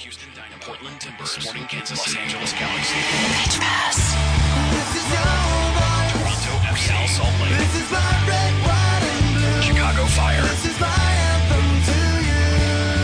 Houston Dynamo, Portland Timbers, Sporting Kansas, Los Angeles Galaxy, Pitch Pass, Toronto FC, Salt Lake, Chicago Fire,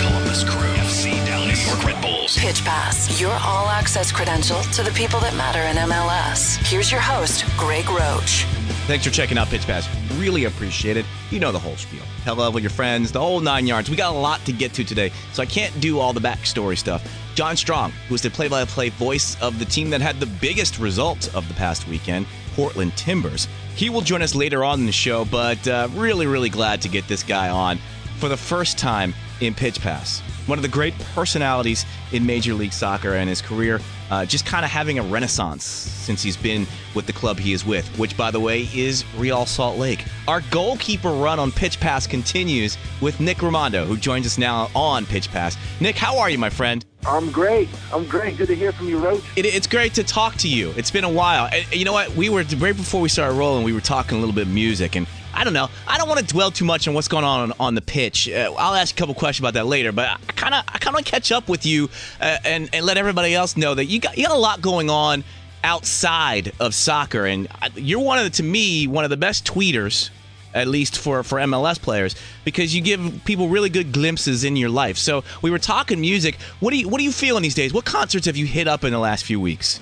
Columbus Crew FC, Dallas, New York Red Bulls. Pitch Pass, your all-access credential to the people that matter in MLS. Here's your host, Greg Roach. Thanks for checking out Pitch Pass. Really appreciate it. You know the whole spiel. Tell all of your friends, the whole 9 yards. We got a lot to get to today, so I can't do all the backstory stuff. John Strong, who is the play-by-play voice of the team that had the biggest result of the past weekend, Portland Timbers. He will join us later on in the show, but really glad to get this guy on for the first time in Pitch Pass. One of the great personalities in Major League Soccer and his career, just kind of having a renaissance since he's been with the club he is with, which, by the way, is Real Salt Lake. Our goalkeeper run on Pitch Pass continues with Nick Rimando, who joins us now on Pitch Pass. Nick, how are you, my friend? I'm great. Good to hear from you, Roach. It's great to talk to you. It's been a while. You know what? We were, right before we started rolling, we were talking a little bit of music, and I don't know. I don't want to dwell too much on what's going on the pitch. I'll ask a couple questions about that later, but I kind of want to catch up with you and let everybody else know that you got a lot going on outside of soccer, and you're one of the best tweeters, at least for MLS players, because you give people really good glimpses in your life. So we were talking music. What are you feeling these days? What concerts have you hit up in the last few weeks?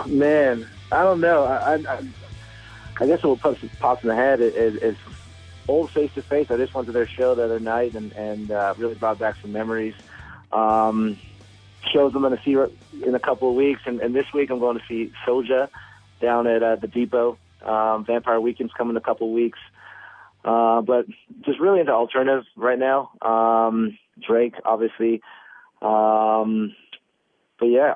Man, I don't know. I guess what pops in the head is old Face to Face. I just went to their show the other night and really brought back some memories. Shows I'm going to see in a couple of weeks, and this week I'm going to see Soulja down at the Depot. Vampire Weekend's coming in a couple of weeks. But just really into alternative right now. Drake, obviously. But yeah,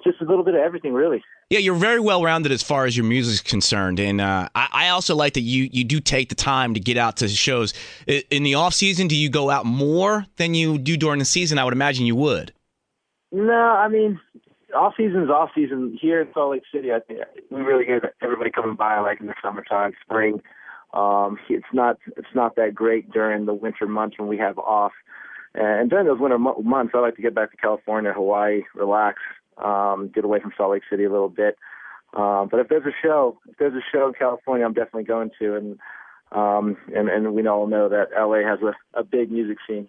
just a little bit of everything, really. Yeah, you're very well-rounded as far as your music is concerned, and I also like that you do take the time to get out to shows. In the off-season, do you go out more than you do during the season? I would imagine you would. No, I mean, off-season is off-season. Here in Salt Lake City, I think we really get everybody coming by, like in the summertime, spring. It's not that great during the winter months when we have off. And during those winter months, I like to get back to California, Hawaii, relax. Get away from Salt Lake City a little bit. But if there's a show in California, I'm definitely going to. And we all know that LA has a big music scene.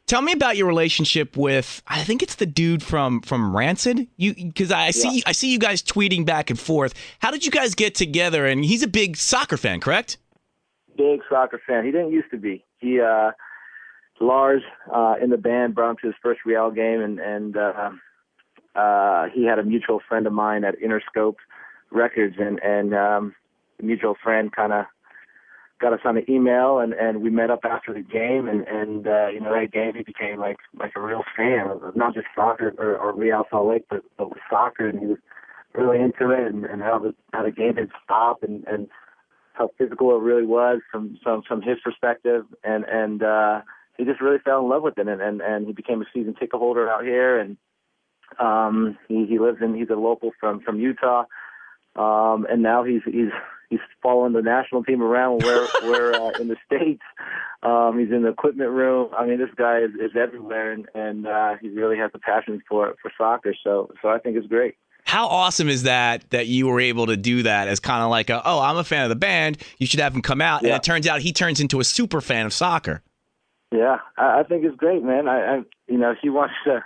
Tell me about your relationship with, I think it's the dude from Rancid. Because I see you guys tweeting back and forth. How did you guys get together? And he's a big soccer fan, correct? Big soccer fan. He didn't used to be. Lars in the band brought him to his first Real game, and he had a mutual friend of mine at Interscope Records, and the mutual friend kind of got us on an email, and we met up after the game, and that game he became like a real fan of not just soccer or Real Salt Lake, but with soccer, and he was really into it, and how the game didn't stop, and how physical it really was from his perspective, and he just really fell in love with it, and he became a season ticket holder out here, and he's a local from Utah, and now he's following the national team around. We're in the States. He's in the equipment room. I mean, this guy is everywhere, and he really has a passion for soccer. So I think it's great. How awesome is that you were able to do that as kind of like I'm a fan of the band, you should have him come out, and it turns out he turns into a super fan of soccer. Yeah, I think it's great, man. He wants to.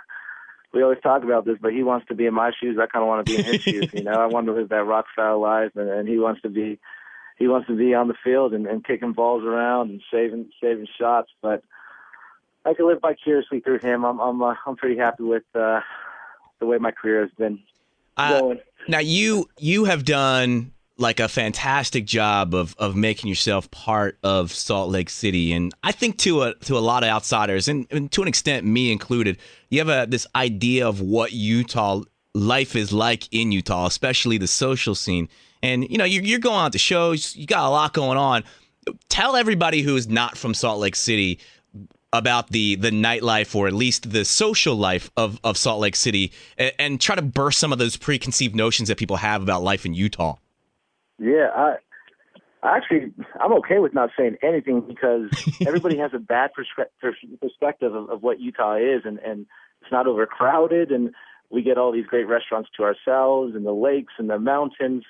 We always talk about this, but he wants to be in my shoes. I kind of want to be in his shoes. I want to live that rock style life, and he wants to be on the field and kicking balls around and saving shots. But I can live vicariously through him. I'm pretty happy with the way my career has been going. Now you have done like a fantastic job of making yourself part of Salt Lake City, and I think to a lot of outsiders, and to an extent me included, you have this idea of what Utah life is like in Utah, especially the social scene. And you're going out to shows, you got a lot going on. Tell everybody who is not from Salt Lake City about the nightlife, or at least the social life of Salt Lake City, and try to burst some of those preconceived notions that people have about life in Utah. Yeah, I'm okay with not saying anything because everybody has a bad perspective of what Utah is, and it's not overcrowded, and we get all these great restaurants to ourselves, and the lakes and the mountains.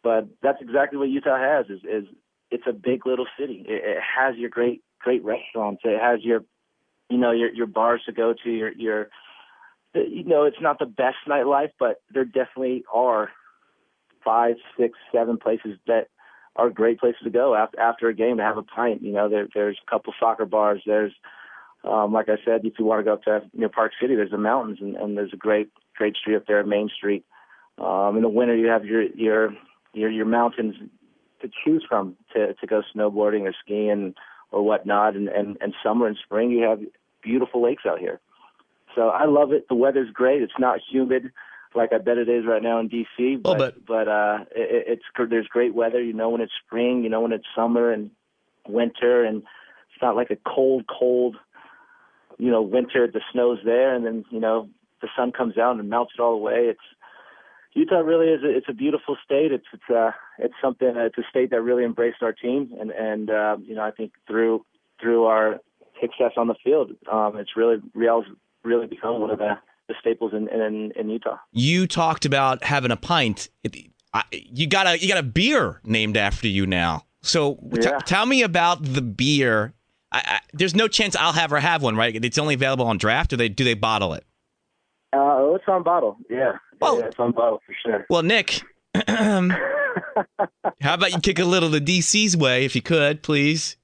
But that's exactly what Utah has. Is it's a big little city. It has your great restaurants. It has your bars to go to. Your it's not the best nightlife, but there definitely are 5, 6, 7 places that are great places to go after a game to have a pint. There's a couple soccer bars. There's, like I said, if you want to go up to Park City, there's the mountains, and there's a great street up there, Main Street. In the winter, you have your mountains to choose from to go snowboarding or skiing or whatnot. And summer and spring, you have beautiful lakes out here. So I love it. The weather's great. It's not humid like I bet it is right now in D.C. But there's great weather. When it's spring, when it's summer and winter, and it's not like a cold, winter. The snow's there, and then the sun comes out and melts it all away. Utah really is. It's a beautiful state. It's something. It's a state that really embraced our team, and I think through our success on the field, it's really become one of the staples in Utah. You talked about having a pint. You got a beer named after you now. So tell me about the beer. There's no chance I'll ever have one, right? It's only available on draft, or do they bottle it? It's on bottle. Yeah. Well, yeah, it's on bottle for sure. Well, Nick, how about you kick a little the DC's way, if you could, please?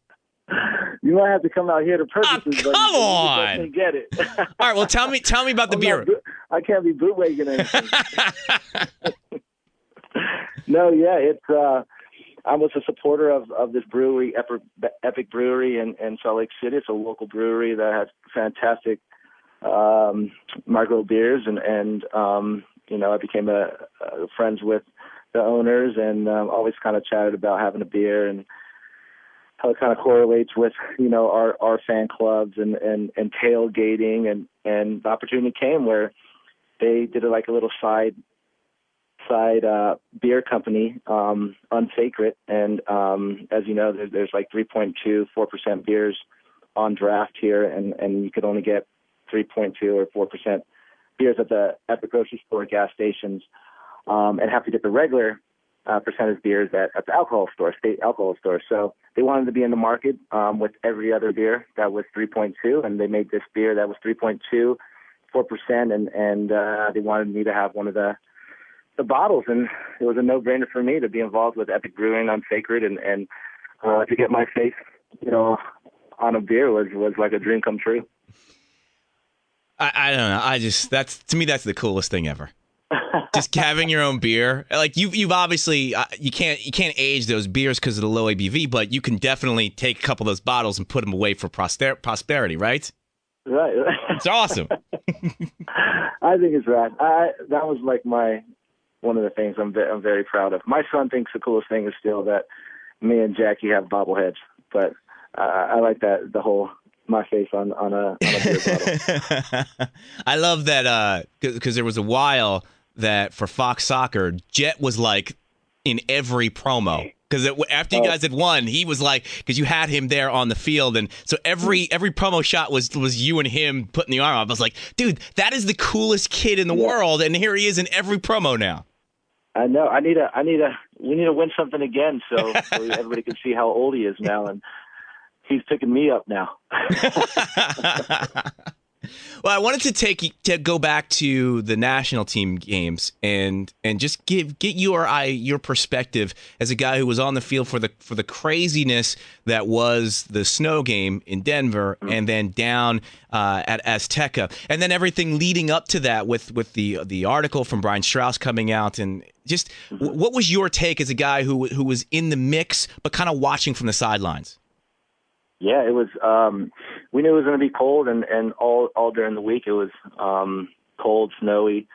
You might have to come out here to purchase. Come on! You get it. All right. Well, tell me about the beer. I can't be bootlegging anything. No, yeah, it's. I was a supporter of this brewery, Epic Brewery in Salt Lake City. It's a local brewery that has fantastic micro beers, and I became friends with the owners, and always kind of chatted about having a beer and how it kind of correlates with our fan clubs and tailgating, and the opportunity came where they did a little side beer company, Unsacred, and as you know, there's 3.2-4% beers on draft here, and you could only get 3.2 or 4% beers at the grocery store, gas stations, and have to get the regular percentage beers at the alcohol store, state alcohol store. So they wanted to be in the market with every other beer that was 3.2, and they made this beer that was 3.2, 4%, and they wanted me to have one of the bottles, and it was a no-brainer for me to be involved with Epic Brewing on Sacred, and to get my face, on a beer was like a dream come true. I don't know. To me, that's the coolest thing ever. Just having your own beer. Like you've obviously you can't age those beers because of the low ABV, but you can definitely take a couple of those bottles and put them away for prosperity, right? Right. It's awesome. I think it's rad. That was one of the things I'm very proud of. My son thinks the coolest thing is still that me and Jackie have bobbleheads, but I like that, the whole my face on a beer bottle. I love that because there was a while that for Fox Soccer, Jet was in every promo. Because after you guys had won, he was because you had him there on the field, and so every promo shot was you and him putting the arm up. I was like, dude, that is the coolest kid in the world, and here he is in every promo now. I know. We need to win something again, so everybody can see how old he is now, and he's picking me up now. Well, I wanted to go back to the national team games and just get your perspective as a guy who was on the field for the craziness that was the snow game in Denver, and then down at Azteca, and then everything leading up to that with the article from Brian Strauss coming out, and just what was your take as a guy who was in the mix but kind of watching from the sidelines? Yeah, it was. We knew it was going to be cold, and all during the week it was cold, snowy.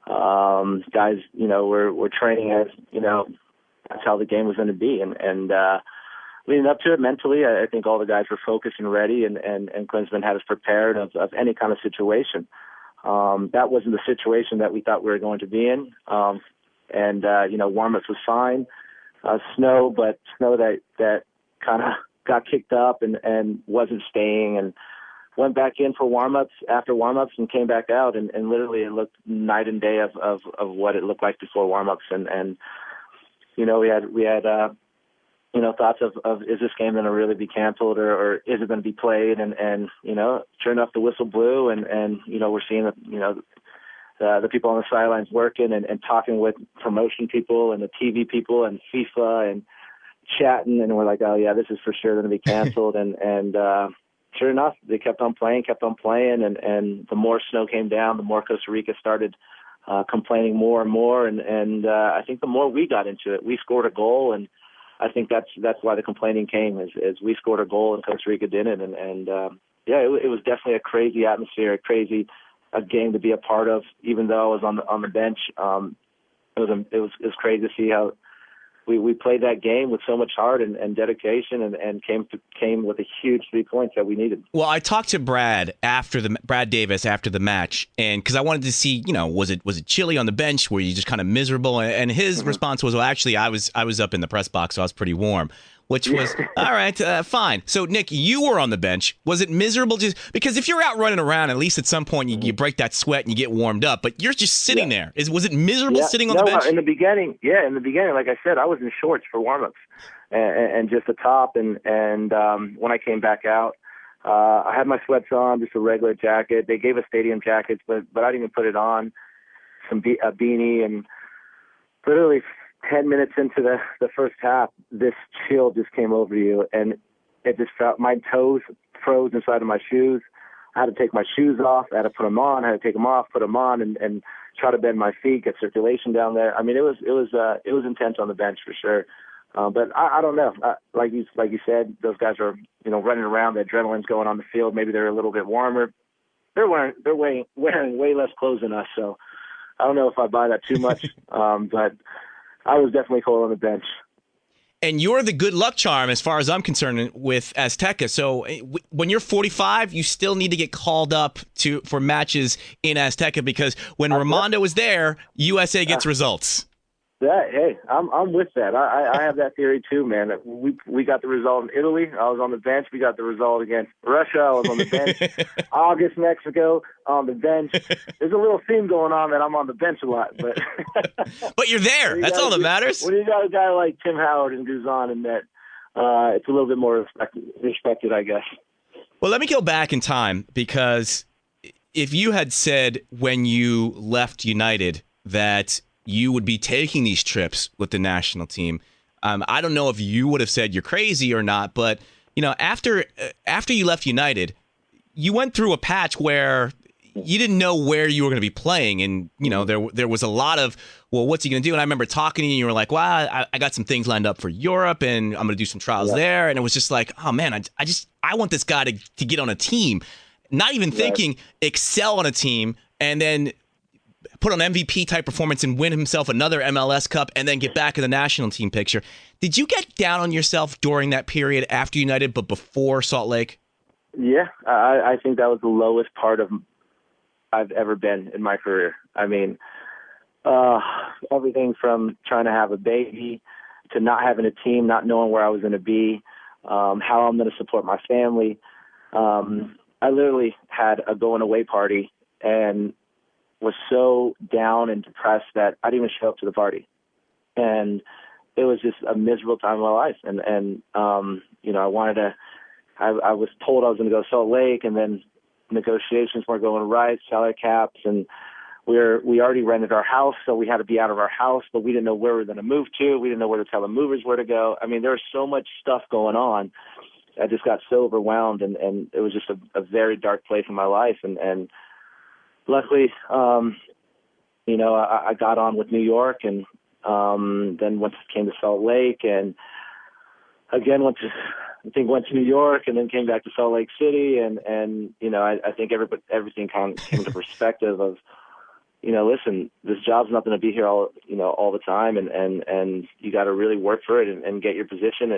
Guys, were training as that's how the game was going to be, and leading up to it mentally, I think all the guys were focused and ready, and Klinsmann had us prepared of any kind of situation. That wasn't the situation that we thought we were going to be in, and warm-ups was fine. snow, but snow that kind of got kicked up and wasn't staying, and went back in for warm-ups after warm-ups and came back out, and literally it looked night and day of what it looked like before warm-ups. And we had thoughts of is this game going to really be canceled, or is it going to be played? And sure enough, the whistle blew, and we're seeing the people on the sidelines working and talking with promotion people and the TV people and FIFA and chatting, and we're like, oh yeah, this is for sure going to be canceled. and sure enough, they kept on playing, and the more snow came down, the more Costa Rica started complaining more and more, and I think the more we got into it, we scored a goal, and I think that's why the complaining came, is we scored a goal and Costa Rica didn't, and it was definitely a crazy atmosphere, a game to be a part of, even though I was on the bench. It was crazy to see how we played that game with so much heart and dedication, and came with a huge 3 points that we needed. Well, I talked to Brad Davis after the match, and because I wanted to see, was it chilly on the bench? Were you just kind of miserable? And his response was, well, actually, I was up in the press box, so I was pretty warm. Which was, all right, fine. So, Nick, you were on the bench. Was it miserable? Just because if you're out running around, at least at some point you break that sweat and you get warmed up, but you're just sitting there. Was it miserable sitting on the bench? In the beginning, like I said, I was in shorts for warm-ups and just a top. And when I came back out, I had my sweats on, just a regular jacket. They gave us stadium jackets, but I didn't even put it on, a beanie, and literally 10 minutes into the first half, this chill just came over you, and it just felt, my toes froze inside of my shoes. I had to take my shoes off. I had to put them on. I had to take them off, put them on, and try to bend my feet, get circulation down there. I mean, it was intense on the bench for sure. But I don't know. Like you said, those guys are running around. The adrenaline's going on the field. Maybe they're a little bit warmer. They're wearing way less clothes than us. So I don't know if I buy that too much. But I was definitely cold on the bench. And you're the good luck charm, as far as I'm concerned, with Azteca. So when you're 45, you still need to get called up for matches in Azteca, because when Rimando was there, USA gets results. Hey, I'm with that. I have that theory too, man. We got the result in Italy. I was on the bench. We got the result against Russia. I was on the bench. August, Mexico, on the bench. There's a little theme going on that I'm on the bench a lot, but but you're there. That's all that matters. When you got a guy like Tim Howard and Guzan in net, it's a little bit more respected, I guess. Well, let me go back in time, because if you had said when you left United that you would be taking these trips with the national team, I don't know if you would have said you're crazy or not, but after you left United, you went through a patch where you didn't know where you were going to be playing, and there was a lot of, well, what's he going to do? And I remember talking to you, and you were like, well, I got some things lined up for Europe, and I'm going to do some trials there, and it was just like, oh man, I want this guy to get on a team, not even thinking excel on a team, and then put on MVP type performance and win himself another MLS Cup, and then get back in the national team picture. Did you get down on yourself during that period after United, but before Salt Lake? Yeah, I think that was the lowest part of I've ever been in my career. I mean, everything from trying to have a baby to not having a team, not knowing where I was going to be, how I'm going to support my family. I literally had a going away party and was so down and depressed that I didn't even show up to the party. And it was just a miserable time of my life. And I was told I was going to go to Salt Lake, and then negotiations weren't going right, salary caps, and we already rented our house, so we had to be out of our house, but we didn't know where we were going to move to. We didn't know where to tell the movers where to go. I mean, there was so much stuff going on. I just got so overwhelmed, and it was just a very dark place in my life. And luckily, I got on with New York, and then came to Salt Lake, and again went to New York, and then came back to Salt Lake City, and I think everything kind of came to perspective of, listen, this job's not going to be here all the time, and you got to really work for it and get your position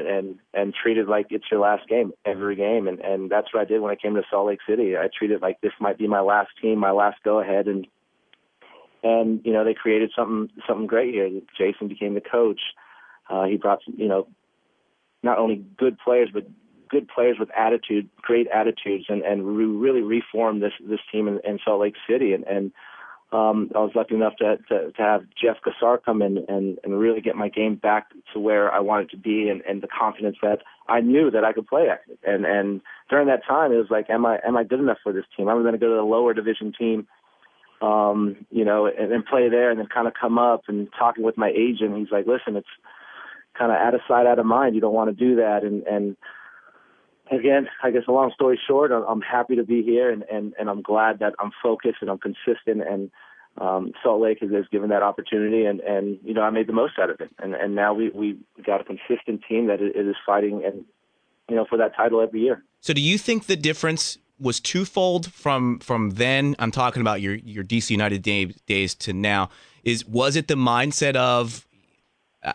and treat it like it's your last game, every game, and that's what I did when I came to Salt Lake City. I treated it like this might be my last team, my last go ahead, and they created something great here. Jason became the coach. He brought, not only good players, but good players with attitude, great attitudes, and really reformed this team in Salt Lake City. And I was lucky enough to have Jeff Gassar come in and really get my game back to where I wanted to be, and the confidence that I knew that I could play at. And during that time, it was like, am I good enough for this team? I'm going to go to the lower division team, and then play there, and then kind of come up. And talking with my agent, he's like, listen, it's kind of out of sight, out of mind. You don't want to do that. And again, I guess a long story short, I'm happy to be here, and I'm glad that I'm focused and I'm consistent, and Salt Lake has given that opportunity, and I made the most out of it. And now we got a consistent team that is fighting and for that title every year. So do you think the difference was twofold from then? I'm talking about your DC United days to now. Was it the mindset of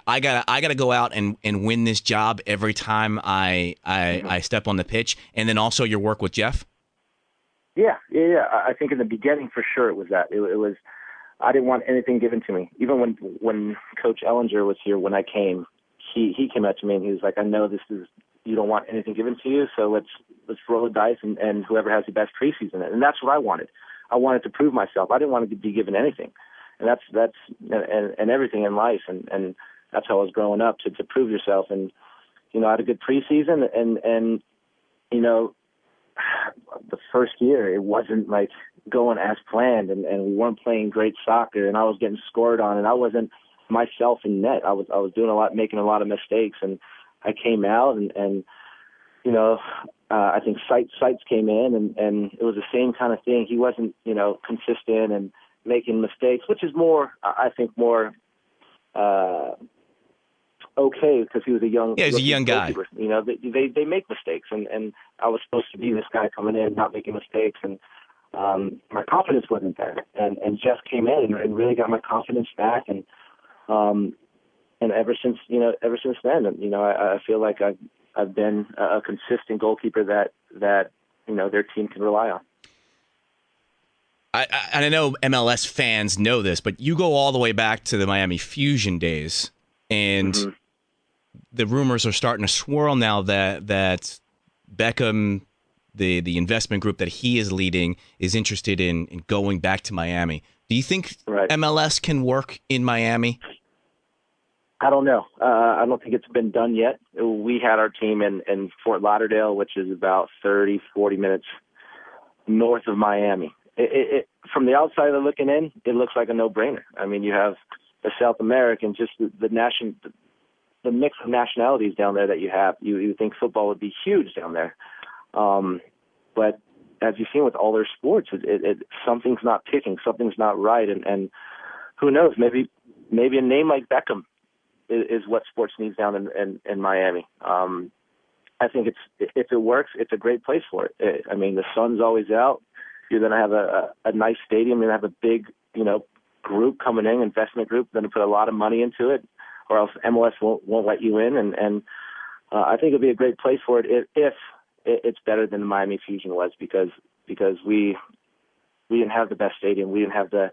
I gotta go out and win this job every time I step on the pitch, and then also your work with Jeff? Yeah. I think in the beginning, for sure, it was that. It was I didn't want anything given to me. Even when Coach Ellinger was here, when I came, he came out to me and he was like, I know you don't want anything given to you, so let's roll the dice and whoever has the best preseason. And that's what I wanted. I wanted to prove myself. I didn't want to be given anything, and that's everything in life, and that's how I was growing up, to prove yourself. And I had a good preseason, and the first year it wasn't like going as planned, and we weren't playing great soccer, and I was getting scored on, and I wasn't myself in net. I was doing making a lot of mistakes, and I came out, and I think Sites came in, and it was the same kind of thing. He wasn't consistent and making mistakes, which is more, I think, more okay, because he was a young guy. They make mistakes, and I was supposed to be this guy coming in, not making mistakes, and my confidence wasn't there. And Jeff came in and really got my confidence back, and ever since then, I feel like I've been a consistent goalkeeper that their team can rely on. I know MLS fans know this, but you go all the way back to the Miami Fusion days, and the rumors are starting to swirl now that Beckham, the investment group that he is leading, is interested in going back to Miami. Do you think MLS can work in Miami? I don't know. I don't think it's been done yet. We had our team in Fort Lauderdale, which is about 40 minutes north of Miami. From the outside looking in, it looks like a no-brainer. I mean, you have the South American, just the mix of nationalities down there that you have. You think football would be huge down there. But as you've seen with all their sports, something's not ticking, something's not right. And who knows, maybe a name like Beckham is what sports needs down in Miami. I think if it works, it's a great place for it. I mean, the sun's always out. You're going to have a nice stadium. You're going to have a big, group coming in, investment group, going to put a lot of money into it, or else MLS won't let you in. And I think it'll be a great place for it if it's better than the Miami Fusion was, because we didn't have the best stadium. We didn't have the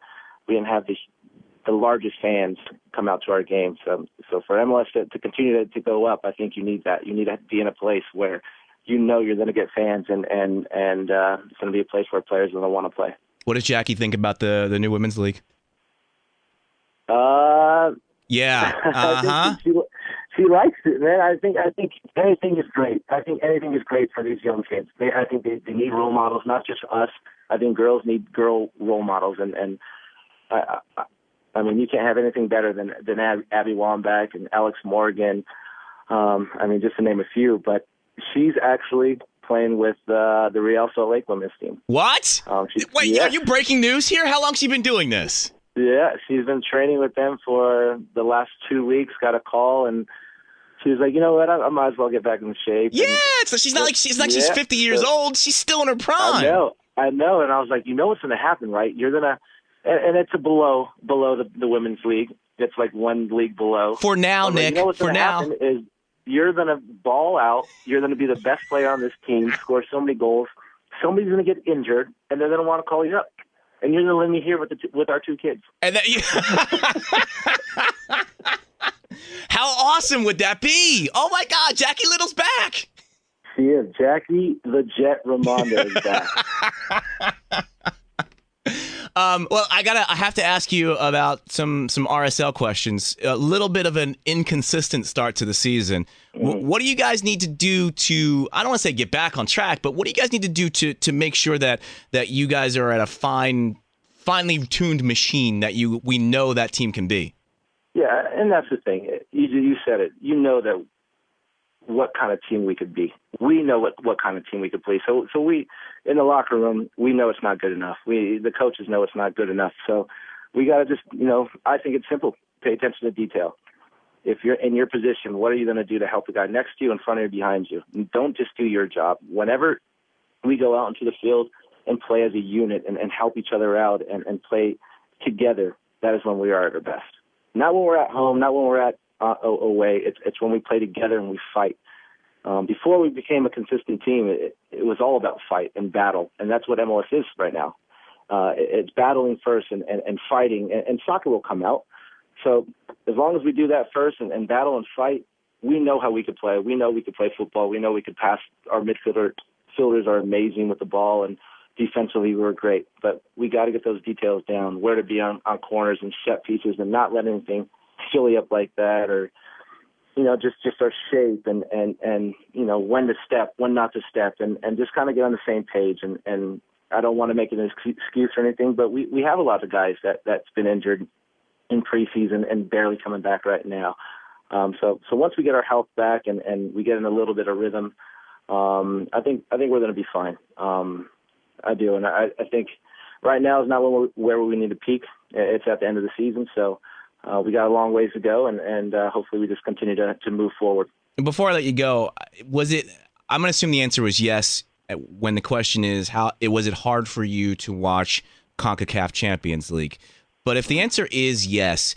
largest fans come out to our game. So for MLS to continue to go up, I think you need that. You need to be in a place where you're going to get fans, and it's going to be a place where players are going to want to play. What does Jackie think about the new women's league? Yeah. She likes it, man. I think anything is great. I think anything is great for these young kids. I think they need role models, not just us. I think girls need girl role models, and I mean, you can't have anything better than Abby Wambach and Alex Morgan. I mean, just to name a few. But she's actually playing with the Real Salt Lake women's team. What? Wait, Are you breaking news here? How long has she been doing this? Yeah, she's been training with them for the last 2 weeks. Got a call, and she was like, you know what? I might as well get back in shape. Yeah, so she's not like she's 50 years old. She's still in her prime. I know. And I was like, what's going to happen, right? You're gonna, and it's below the women's league. It's like one league below. For now, Nick. What's for gonna now, happen is you're gonna ball out. You're gonna be the best player on this team. Score so many goals. Somebody's gonna get injured, and they're gonna want to call you up. And you're going to let me here with our two kids. And How awesome would that be? Oh, my God, Jackie Little's back. She is. Jackie the Jet Rimando is back. Well, I have to ask you about some RSL questions. A little bit of an inconsistent start to the season. What do you guys need to do to, I don't want to say get back on track, but what do you guys need to do to make sure that you guys are at a finely tuned machine that we know that team can be? Yeah, and that's the thing. You said it. You know that what kind of team we could be. We know what kind of team we could play. So we, in the locker room, we know it's not good enough. The coaches know it's not good enough. So we got to just, I think it's simple. Pay attention to detail. If you're in your position, what are you going to do to help the guy next to you, in front of you, behind you? And don't just do your job. Whenever we go out into the field and play as a unit and help each other out and play together, that is when we are at our best. Not when we're at home, not when we're at away. It's when we play together and we fight. Before we became a consistent team, it was all about fight and battle, and that's what MLS is right now. It's battling first and fighting, and soccer will come out. So as long as we do that first and battle and fight, we know how we could play. We know we could play football. We know we could pass. Our midfielders are amazing with the ball, and defensively we're great. But we got to get those details down, where to be on corners and set pieces, and not let anything silly up like that, or just our shape and when to step, when not to step, and just kind of get on the same page. And I don't want to make an excuse or anything, but we have a lot of guys that's been injured in preseason and barely coming back right now. So once we get our health back and we get in a little bit of rhythm, I think we're going to be fine. I do, and I think right now is not where we need to peak. It's at the end of the season, so we got a long ways to go, and hopefully we just continue to move forward. Before I let you go, I'm going to assume the answer was yes. When the question is was it hard for you to watch CONCACAF Champions League? But if the answer is yes,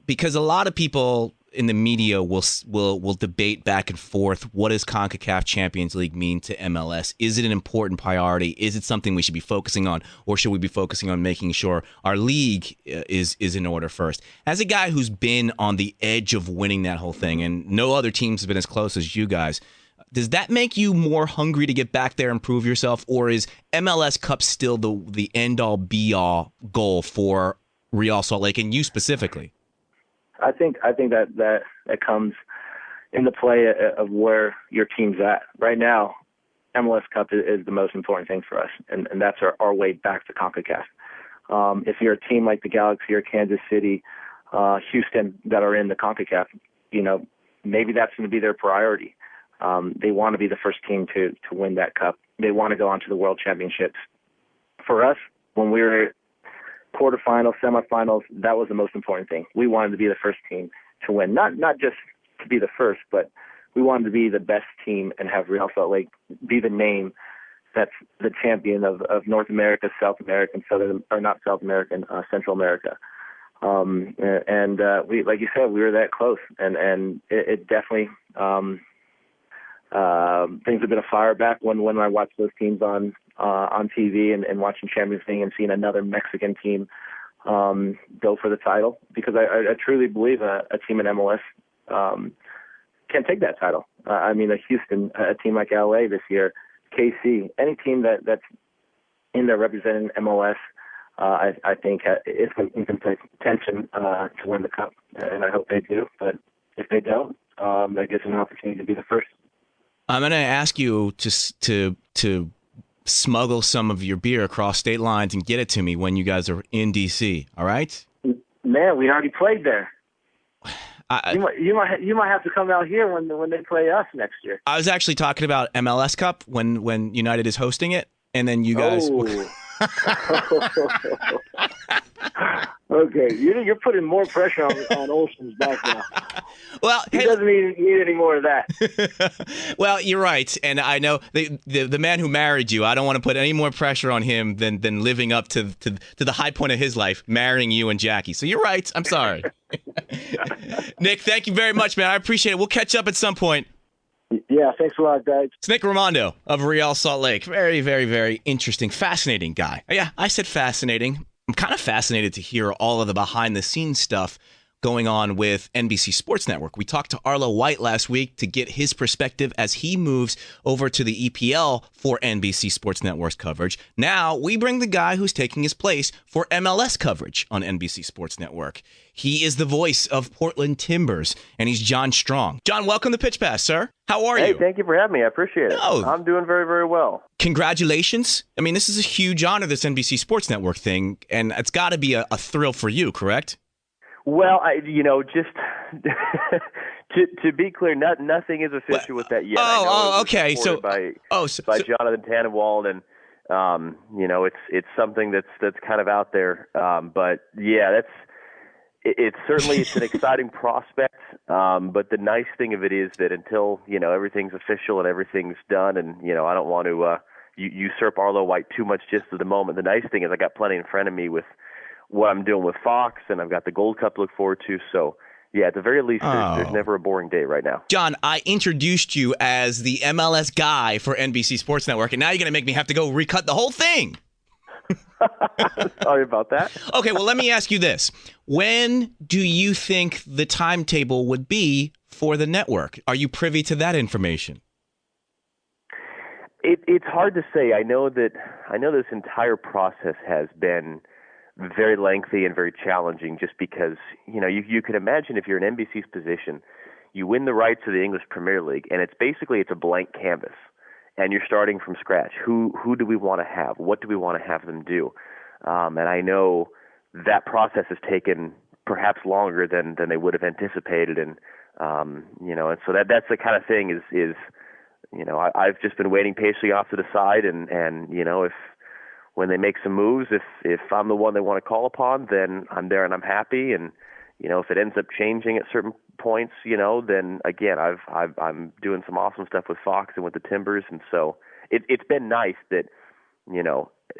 because a lot of people in the media will debate back and forth, what does CONCACAF Champions League mean to MLS? Is it an important priority? Is it something we should be focusing on, or should we be focusing on making sure our league is in order first? As a guy who's been on the edge of winning that whole thing, and no other teams have been as close as you guys, does that make you more hungry to get back there and prove yourself, or is MLS Cup still the end-all, be-all goal for Real Salt Lake, and you specifically? I think that comes into play of where your team's at. Right now, MLS Cup is the most important thing for us, and that's our way back to CONCACAF. If you're a team like the Galaxy or Kansas City, Houston that are in the CONCACAF, maybe that's going to be their priority. They want to be the first team to win that cup. They want to go on to the World Championships. For us, when we were quarterfinals, semifinals, that was the most important thing. We wanted to be the first team to win. Not just to be the first, but we wanted to be the best team and have Real Salt Lake be the name that's the champion of North America, South America, Central America. We, like you said, we were that close, and it definitely things have been a fire back when I watched those teams on TV and watching Champions League and seeing another Mexican team go for the title, because I truly believe a team in MLS can take that title. A Houston, a team like LA this year, KC, any team that's in there representing MLS, I think is in contention to win the cup, and I hope they do. But if they don't, that gives them an opportunity to be the first. I'm going to ask you to smuggle some of your beer across state lines and get it to me when you guys are in D.C., all right? Man, we already played there. You might have to come out here when they play us next year. I was actually talking about MLS Cup when United is hosting it, and then you guys... Okay, you're putting more pressure on Olsen's back now. Well, he doesn't need any more of that. Well, you're right, and I know the man who married you. I don't want to put any more pressure on him than living up to the high point of his life, marrying you and Jackie. So you're right. I'm sorry. Nick, thank you very much, man. I appreciate it. We'll catch up at some point. Yeah, thanks a lot, guys. It's Nick Rimando of Real Salt Lake. Very, very, very interesting, fascinating guy. Yeah, I said fascinating. I'm kind of fascinated to hear all of the behind-the-scenes stuff going on with NBC Sports Network. We talked to Arlo White last week to get his perspective as he moves over to the EPL for NBC Sports Network's coverage. Now we bring the guy who's taking his place for MLS coverage on NBC Sports Network. He is the voice of Portland Timbers, and he's John Strong. John, welcome to Pitch Pass, sir. How are you? Hey, thank you for having me. I appreciate it. I'm doing very, very well. Congratulations. I mean, this is a huge honor, this NBC Sports Network thing, and it's got to be a thrill for you, correct? Well, just to be clear, nothing is official with that yet. Okay. By Jonathan Tannenwald, and it's something that's kind of out there. But yeah, it's an exciting prospect. But the nice thing of it is that until everything's official and everything's done, and I don't want to usurp Arlo White too much just at the moment. The nice thing is I got plenty in front of me with what I'm doing with Fox, and I've got the Gold Cup to look forward to. So, yeah, at the very least, there's never a boring day right now. John, I introduced you as the MLS guy for NBC Sports Network, and now you're going to make me have to go recut the whole thing. Sorry about that. Okay, well, let me ask you this. When do you think the timetable would be for the network? Are you privy to that information? It's hard to say. I know this entire process has been very lengthy and very challenging just because, you can imagine if you're in NBC's position, you win the rights to the English Premier League, and it's a blank canvas, and you're starting from scratch. Who do we want to have? What do we want to have them do? And I know that process has taken perhaps longer than they would have anticipated, and and so that's the kind of thing is I've just been waiting patiently off to the side, and if when they make some moves, if I'm the one they want to call upon, then I'm there and I'm happy. And if it ends up changing at certain points, then again I'm doing some awesome stuff with Fox and with the Timbers, and so it's been nice that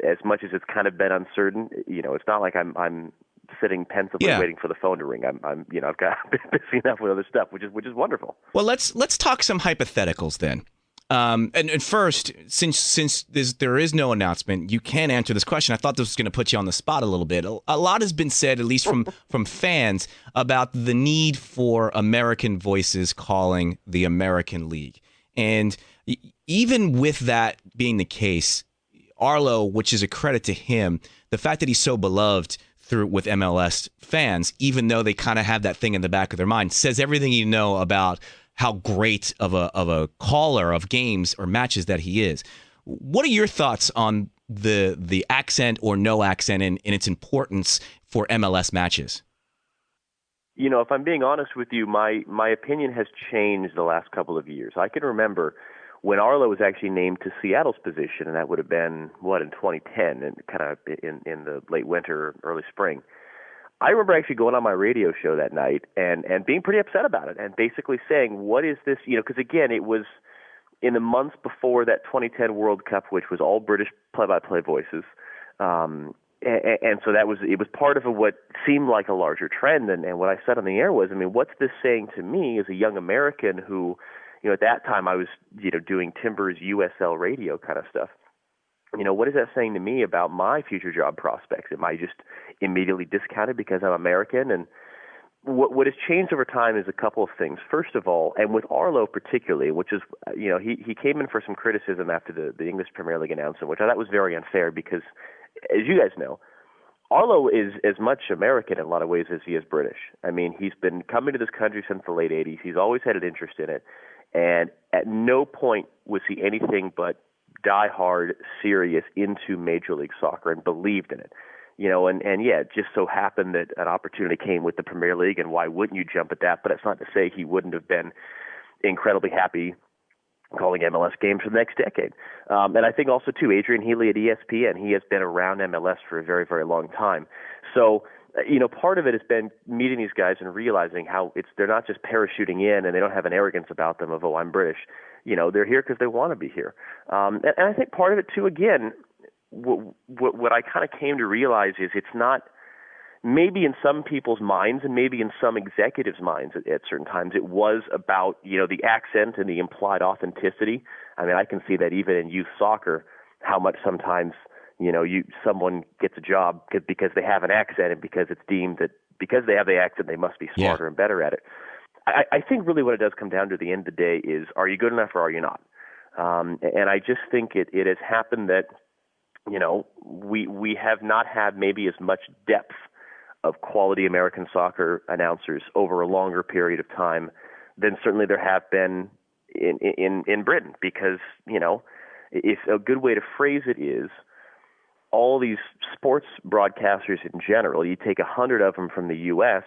as much as it's kind of been uncertain, it's not like I'm sitting pensively waiting for the phone to ring. I've got busy enough with other stuff, which is wonderful. Well, let's talk some hypotheticals then. And first, since there is no announcement, you can answer this question. I thought this was going to put you on the spot a little bit. A lot has been said, at least from fans, about the need for American voices calling the American League. And even with that being the case, Arlo, which is a credit to him, the fact that he's so beloved with MLS fans, even though they kind of have that thing in the back of their mind, says everything you know about how great of a caller of games or matches that he is. What are your thoughts on the accent or no accent and its importance for MLS matches? If I'm being honest with you, my opinion has changed the last couple of years. I can remember when Arlo was actually named to Seattle's position, and that would have been, in 2010, and kind of in the late winter, early spring. I remember actually going on my radio show that night and being pretty upset about it and basically saying, what is this? Because again, it was in the months before that 2010 World Cup, which was all British play-by-play voices. And so it was part of what seemed like a larger trend. And what I said on the air was, what's this saying to me as a young American who, at that time I was, doing Timbers USL radio kind of stuff. What is that saying to me about my future job prospects? Am I just immediately discounted because I'm American? And what has changed over time is a couple of things. First of all, and with Arlo particularly, which is, he came in for some criticism after the English Premier League announcement, which I thought was very unfair because, as you guys know, Arlo is as much American in a lot of ways as he is British. He's been coming to this country since the late 80s. He's always had an interest in it. And at no point was he anything but die-hard, serious into Major League Soccer and believed in it. It just so happened that an opportunity came with the Premier League, and why wouldn't you jump at that? But it's not to say he wouldn't have been incredibly happy calling MLS games for the next decade. And I think also, too, Adrian Healy at ESPN, he has been around MLS for a very, very long time. So, part of it has been meeting these guys and realizing how they're not just parachuting in and they don't have an arrogance about them of, I'm British. They're here because they want to be here. And I think part of it, too, again, what I kind of came to realize is it's not, maybe in some people's minds and maybe in some executives' minds at certain times, it was about, the accent and the implied authenticity. I can see that even in youth soccer, how much sometimes, someone gets a job because they have an accent and because it's deemed that because they have the accent, they must be smarter and better at it. I think really what it does come down to at the end of the day is, are you good enough or are you not? And I just think it has happened that, we have not had maybe as much depth of quality American soccer announcers over a longer period of time than certainly there have been in Britain, because, if a good way to phrase it is, all these sports broadcasters in general, you take 100 of them from the U.S.,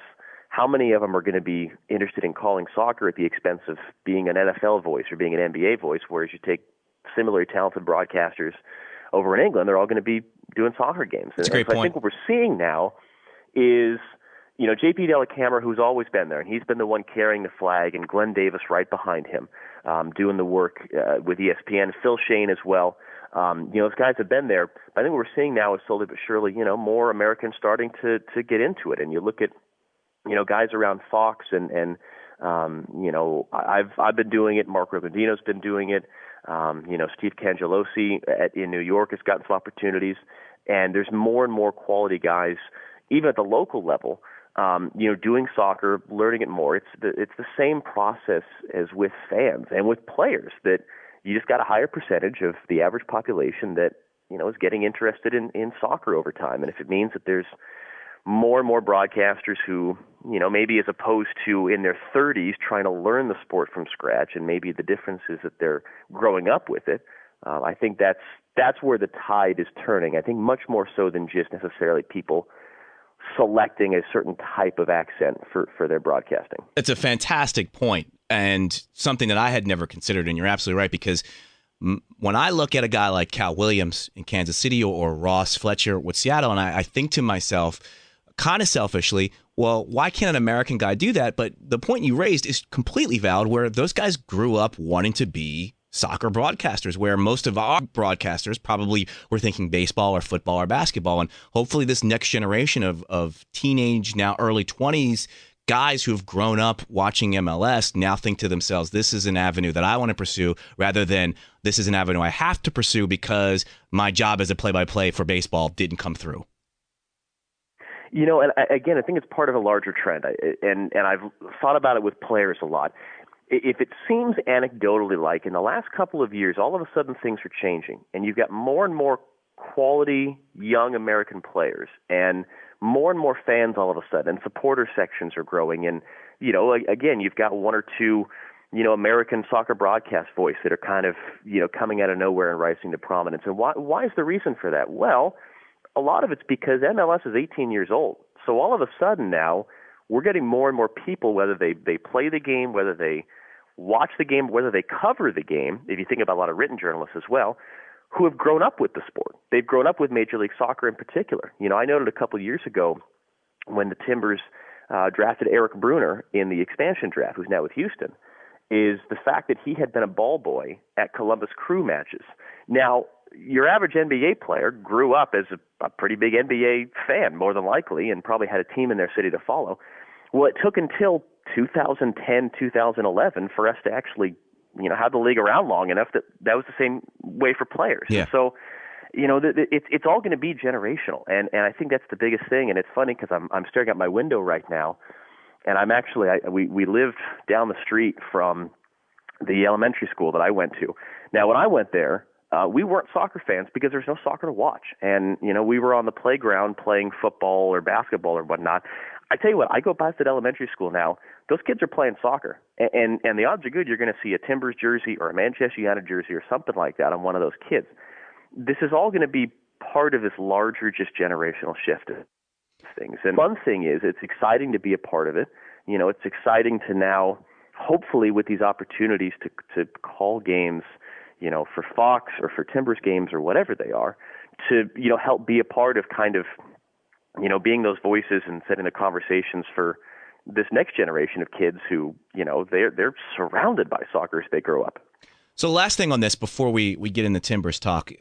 how many of them are going to be interested in calling soccer at the expense of being an NFL voice or being an NBA voice, whereas you take similarly talented broadcasters over in England, they're all going to be doing soccer games. That's a great point. I think what we're seeing now is, J.P. Dellacamera, who's always been there, and he's been the one carrying the flag, and Glenn Davis right behind him, doing the work with ESPN, Phil Shane as well. Those guys have been there. But I think what we're seeing now is slowly but surely, more Americans starting to get into it. And you look at, guys around Fox and I've been doing it. Mark Rubandino's been doing it. Steve Cangelosi in New York has gotten some opportunities. And there's more and more quality guys, even at the local level, doing soccer, learning it more. It's the same process as with fans and with players, that you just got a higher percentage of the average population that, is getting interested in soccer over time. And if it means that there's more and more broadcasters who, maybe as opposed to in their 30s trying to learn the sport from scratch, and maybe the difference is that they're growing up with it, I think that's where the tide is turning. I think much more so than just necessarily people selecting a certain type of accent for their broadcasting. It's a fantastic point, and something that I had never considered, and you're absolutely right, because when I look at a guy like Cal Williams in Kansas City or Ross Fletcher with Seattle, and I think to myself, kind of selfishly, well, why can't an American guy do that? But the point you raised is completely valid, where those guys grew up wanting to be soccer broadcasters, where most of our broadcasters probably were thinking baseball or football or basketball. And hopefully this next generation of teenage, now early 20s guys who have grown up watching MLS now think to themselves, this is an avenue that I want to pursue, rather than this is an avenue I have to pursue because my job as a play-by-play for baseball didn't come through. And again, I think it's part of a larger trend, and I've thought about it with players a lot. If it seems anecdotally like in the last couple of years, all of a sudden things are changing, and you've got more and more quality young American players and more fans all of a sudden, and supporter sections are growing. And, again, you've got one or two, American soccer broadcast voice that are kind of, coming out of nowhere and rising to prominence. And why is the reason for that? Well, a lot of it's because MLS is 18 years old. So all of a sudden now, we're getting more and more people, whether they play the game, whether they watch the game, whether they cover the game, if you think about a lot of written journalists as well, who have grown up with the sport. They've grown up with Major League Soccer in particular. I noted a couple of years ago when the Timbers drafted Eric Bruner in the expansion draft, who's now with Houston, is the fact that he had been a ball boy at Columbus Crew matches. Now, your average NBA player grew up as a pretty big NBA fan, more than likely, and probably had a team in their city to follow. Well, it took until 2010, 2011 for us to actually, have the league around long enough that was the same way for players. Yeah. And so, it's all going to be generational, and I think that's the biggest thing. And it's funny because I'm staring out my window right now, and I'm actually we lived down the street from the elementary school that I went to. Now, when I went there, we weren't soccer fans because there's no soccer to watch. And, we were on the playground playing football or basketball or whatnot. I tell you what, I go past that elementary school now, those kids are playing soccer. And the odds are good you're going to see a Timbers jersey or a Manchester United jersey or something like that on one of those kids. This is all going to be part of this larger just generational shift of things. And one thing is, it's exciting to be a part of it. It's exciting to now, hopefully with these opportunities to call games, for Fox or for Timbers games or whatever they are, to, help be a part of kind of, being those voices and setting the conversations for this next generation of kids who, they're surrounded by soccer as they grow up. So last thing on this before we get into Timbers talk,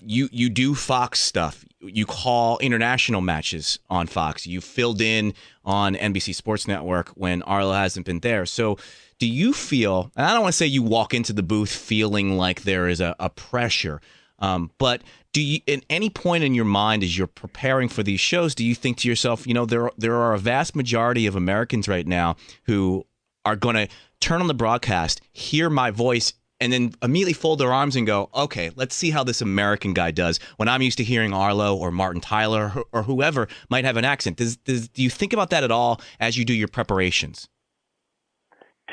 you do Fox stuff. You call international matches on Fox. You filled in on NBC Sports Network when Arlo hasn't been there. So do you feel, and I don't want to say you walk into the booth feeling like there is a pressure, but Do you, at any point in your mind as you're preparing for these shows, do you think to yourself, there are a vast majority of Americans right now who are going to turn on the broadcast, hear my voice, and then immediately fold their arms and go, okay, let's see how this American guy does, when I'm used to hearing Arlo or Martin Tyler or whoever might have an accent. Do you think about that at all as you do your preparations?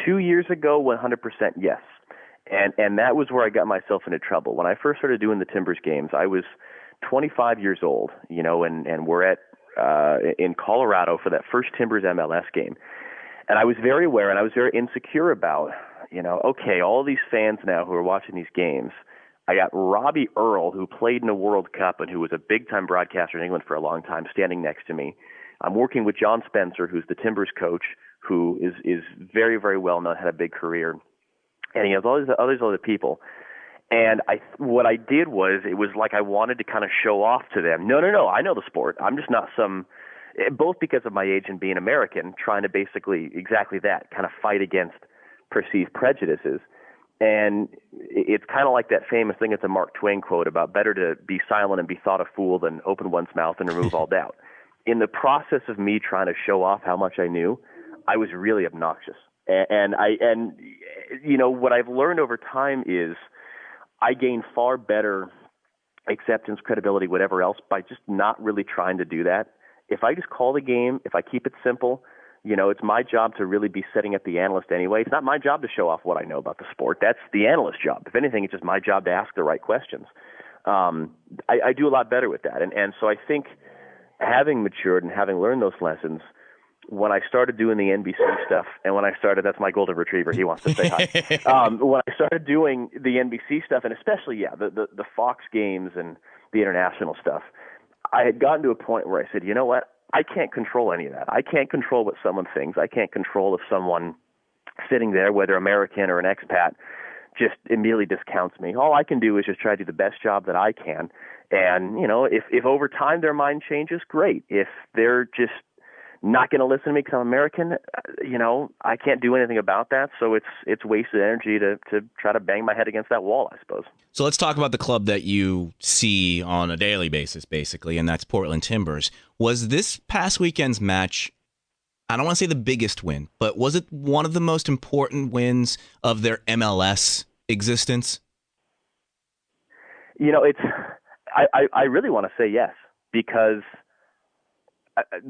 2 years ago, 100% yes. And that was where I got myself into trouble. When I first started doing the Timbers games, I was 25 years old, and we're at in Colorado for that first Timbers MLS game. And I was very aware and I was very insecure about, okay, all these fans now who are watching these games. I got Robbie Earle, who played in a World Cup and who was a big-time broadcaster in England for a long time, standing next to me. I'm working with John Spencer, who's the Timbers coach, who is very, very well-known, had a big career. And he has all these other people. And what I did was, it was like I wanted to kind of show off to them. No, I know the sport. I'm just not both because of my age and being American, trying to basically exactly that, kind of fight against perceived prejudices. And it's kind of like that famous thing, it's a Mark Twain quote about better to be silent and be thought a fool than open one's mouth and remove all doubt. In the process of me trying to show off how much I knew, I was really obnoxious. And what I've learned over time is I gain far better acceptance, credibility, whatever else, by just not really trying to do that. If I just call the game, if I keep it simple, it's my job to really be setting up the analyst anyway. It's not my job to show off what I know about the sport. That's the analyst's job. If anything, it's just my job to ask the right questions. I do a lot better with that. And so I think having matured and having learned those lessons, when I started doing the NBC stuff, and when I started, that's my golden retriever, he wants to say hi. When I started doing the NBC stuff, and especially, the Fox games and the international stuff, I had gotten to a point where I said, you know what, I can't control any of that. I can't control what someone thinks. I can't control if someone sitting there, whether American or an expat, just immediately discounts me. All I can do is just try to do the best job that I can. And, if over time their mind changes, great. If they're just not going to listen to me because I'm American, I can't do anything about that. So it's wasted energy to try to bang my head against that wall, I suppose. So let's talk about the club that you see on a daily basis, basically, and that's Portland Timbers. Was this past weekend's match, I don't want to say the biggest win, but was it one of the most important wins of their MLS existence? I really want to say yes, because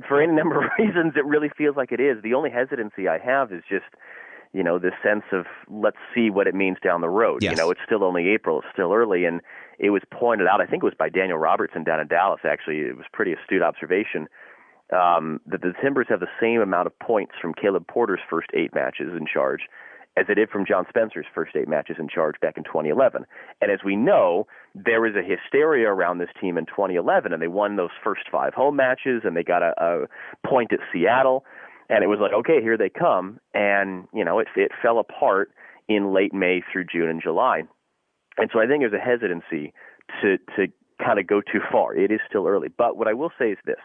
for any number of reasons, it really feels like it is. The only hesitancy I have is just, this sense of let's see what it means down the road. Yes. It's still only April, it's still early, and it was pointed out, I think it was by Daniel Robertson down in Dallas, actually. It was pretty astute observation, that the Timbers have the same amount of points from Caleb Porter's first 8 matches in charge as it did from John Spencer's first 8 matches in charge back in 2011. And as we know, there was a hysteria around this team in 2011, and they won those first 5 home matches, and they got a point at Seattle, and it was like, okay, here they come. And, it fell apart in late May through June and July. And so I think there's a hesitancy to kind of go too far. It is still early. But what I will say is this,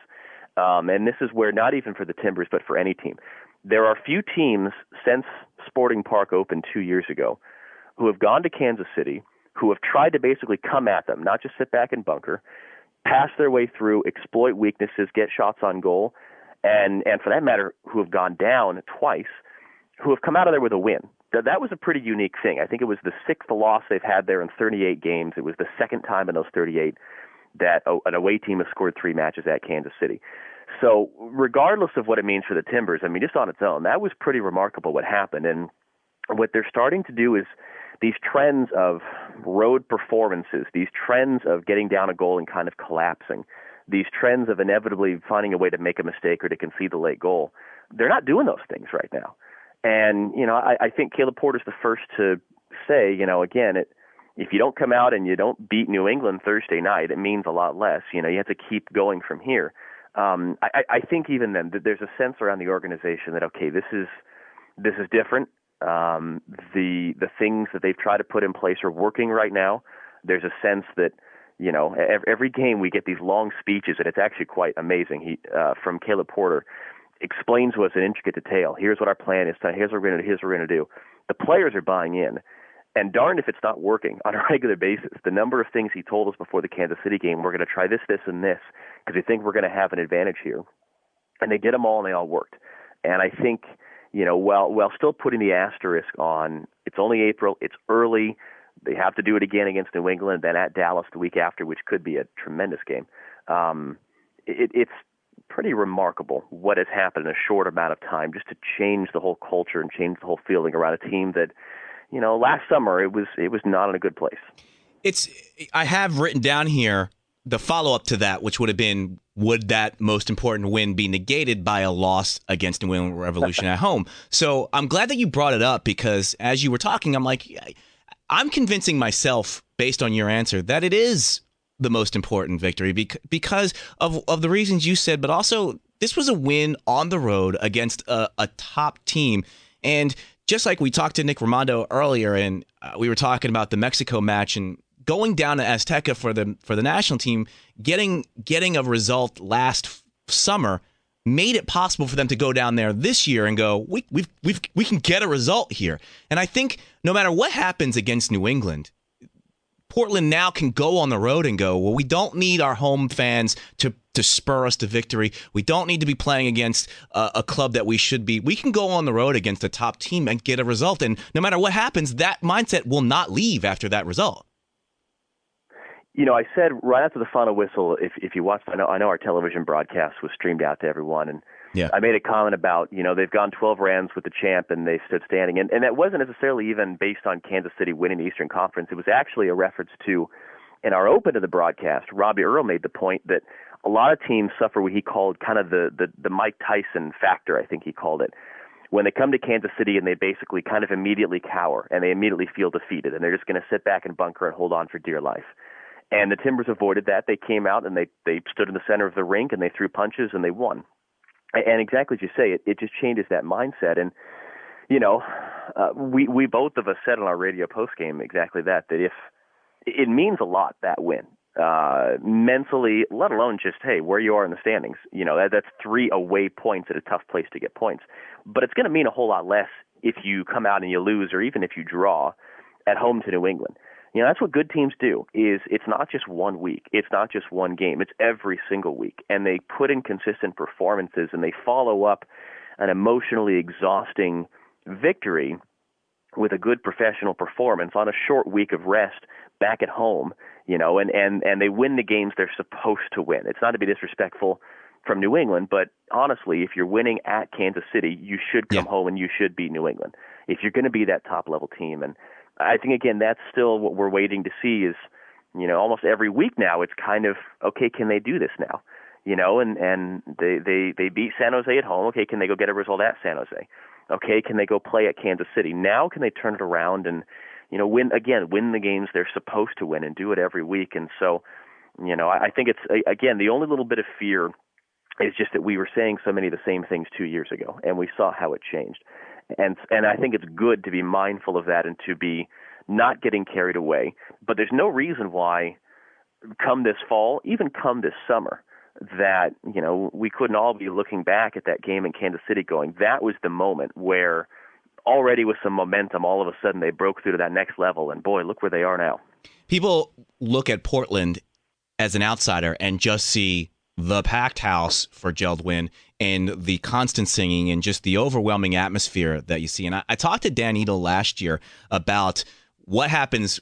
and this is where not even for the Timbers, but for any team, there are few teams since Sporting Park opened 2 years ago who have gone to Kansas City, who have tried to basically come at them, not just sit back and bunker, pass their way through, exploit weaknesses, get shots on goal, and for that matter, who have gone down twice, who have come out of there with a win. That was a pretty unique thing. I think it was the 6th loss they've had there in 38 games. It was the second time in those 38 that an away team has scored 3 matches at Kansas City. So regardless of what it means for the Timbers, just on its own, that was pretty remarkable what happened. And what they're starting to do is these trends of road performances, these trends of getting down a goal and kind of collapsing, these trends of inevitably finding a way to make a mistake or to concede the late goal, they're not doing those things right now. And, I think Caleb Porter's the first to say, again, if you don't come out and you don't beat New England Thursday night, it means a lot less. You have to keep going from here. I think even then that there's a sense around the organization that, okay, this is different. The things that they've tried to put in place are working right now. There's a sense that, every game we get these long speeches, and it's actually quite amazing. He, from Caleb Porter, explains to us in intricate detail. Here's what our plan is. Here's what we're going to do. Here's what we're going to do. The players are buying in. And darn if it's not working on a regular basis. The number of things he told us before the Kansas City game, we're going to try this, this, and this, because we think we're going to have an advantage here. And they did them all, and they all worked. And I think, while still putting the asterisk on, it's only April, it's early, they have to do it again against New England, then at Dallas the week after, which could be a tremendous game. It's pretty remarkable what has happened in a short amount of time, just to change the whole culture and change the whole feeling around a team that, last summer it was not in a good place. I have written down here the follow-up to that, which would have been, would that most important win be negated by a loss against New England Revolution at home? So I'm glad that you brought it up, because as you were talking, I'm like, I'm convincing myself, based on your answer, that it is the most important victory because of the reasons you said, but also this was a win on the road against a top team. And just like we talked to Nick Rimando earlier, and we were talking about the Mexico match and going down to Azteca for the national team, getting a result last summer made it possible for them to go down there this year and go, we can get a result here. And I think no matter what happens against New England, Portland now can go on the road and go, well, we don't need our home fans to spur us to victory. We don't need to be playing against a club that we should be. We can go on the road against a top team and get a result. And no matter what happens, that mindset will not leave after that result. I said right after the final whistle, if you watched, I know our television broadcast was streamed out to everyone, and yeah. I made a comment about, they've gone 12 rounds with the champ and they stood standing. And that wasn't necessarily even based on Kansas City winning the Eastern Conference. It was actually a reference to, in our open to the broadcast, Robbie Earle made the point that a lot of teams suffer what he called kind of the Mike Tyson factor, I think he called it, when they come to Kansas City and they basically kind of immediately cower and they immediately feel defeated and they're just going to sit back and bunker and hold on for dear life. And the Timbers avoided that. They came out and they stood in the center of the rink and they threw punches and they won. And exactly as you say, it just changes that mindset. And, we both of us said on our radio postgame exactly that if it means a lot, that win, mentally, let alone just, hey, where you are in the standings. That's 3 away points at a tough place to get points. But it's going to mean a whole lot less if you come out and you lose, or even if you draw at home to New England. That's what good teams do. It's not just 1 week. It's not just one game. It's every single week. And they put in consistent performances and they follow up an emotionally exhausting victory with a good professional performance on a short week of rest back at home, and they win the games they're supposed to win. It's not to be disrespectful from New England, but honestly, if you're winning at Kansas City, you should come home and you should beat New England if you're going to be that top-level team. And I think, again, that's still what we're waiting to see is, almost every week now, it's kind of, okay, can they do this now? And they beat San Jose at home. Okay, can they go get a result at San Jose? Okay, can they go play at Kansas City? Now can they turn it around and, win the games they're supposed to win and do it every week? And so, I think it's, again, the only little bit of fear is just that we were saying so many of the same things 2 years ago, and we saw how it changed. And I think it's good to be mindful of that and to be not getting carried away. But there's no reason why come this fall, even come this summer, that, we couldn't all be looking back at that game in Kansas City going, that was the moment where already with some momentum, all of a sudden they broke through to that next level. And boy, look where they are now. People look at Portland as an outsider and just see the packed house for Geldwin and the constant singing and just the overwhelming atmosphere that you see. And I talked to Dan Edel last year about what happens